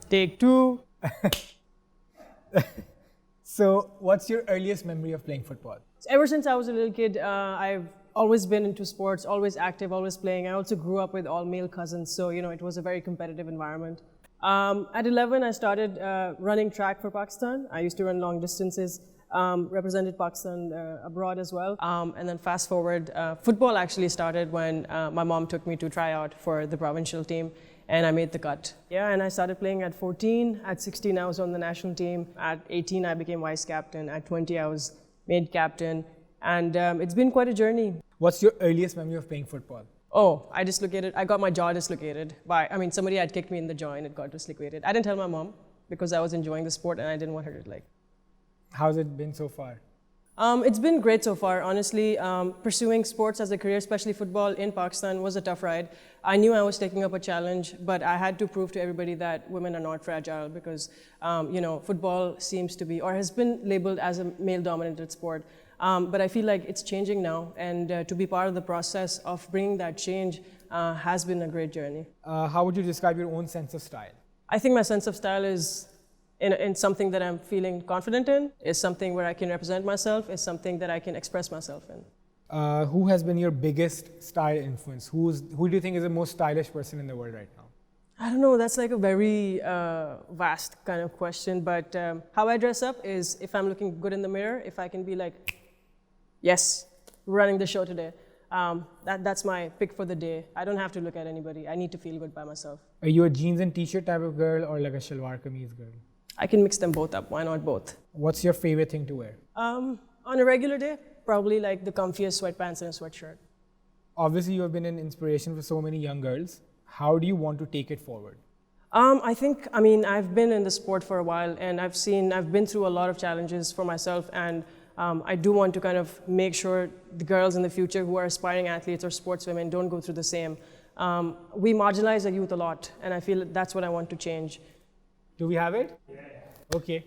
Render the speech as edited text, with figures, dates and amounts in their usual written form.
Take two. So, what's your earliest memory of playing football? Ever since I was a little kid, I've always been into sports, always active, always playing. I also grew up with all male cousins, so it was a very competitive environment. At 11, I started running track for Pakistan. I used to run long distances, represented Pakistan abroad as well. And then fast forward, football actually started when my mom took me to try out for the provincial team, and I made the cut. Yeah, and I started playing at 14. At 16, I was on the national team. At 18, I became vice captain. At 20, I was made captain. And it's been quite a journey. What's your earliest memory of playing football? Oh, I got my jaw dislocated somebody had kicked me in the jaw and it got dislocated. I didn't tell my mom because I was enjoying the sport and I didn't want her to How's it been so far? It's been great so far, honestly. Pursuing sports as a career, especially football in Pakistan, was a tough ride. I knew I was taking up a challenge, but I had to prove to everybody that women are not fragile because, football seems to be, or has been labeled as a male-dominated sport. But I feel like it's changing now, and to be part of the process of bringing that change has been a great journey. How would you describe your own sense of style? I think my sense of style is in something that I'm feeling confident in, is something where I can represent myself, is something that I can express myself in. Who has been your biggest style influence? Who do you think is the most stylish person in the world right now? I don't know, that's like a very vast kind of question, but how I dress up is if I'm looking good in the mirror, if I can be like, yes, running the show today. That's my pick for the day. I don't have to look at anybody. I need to feel good by myself. Are you a jeans and t-shirt type of girl or like a shalwar kameez girl? I can mix them both up. Why not both? What's your favorite thing to wear? On a regular day, probably like the comfiest sweatpants and a sweatshirt. Obviously, you have been an inspiration for so many young girls. How do you want to take it forward? I've been in the sport for a while and I've been through a lot of challenges for myself, and I do want to kind of make sure the girls in the future who are aspiring athletes or sportswomen don't go through the same. We marginalize the youth a lot, and I feel that's what I want to change. Do we have it? Yeah. Okay.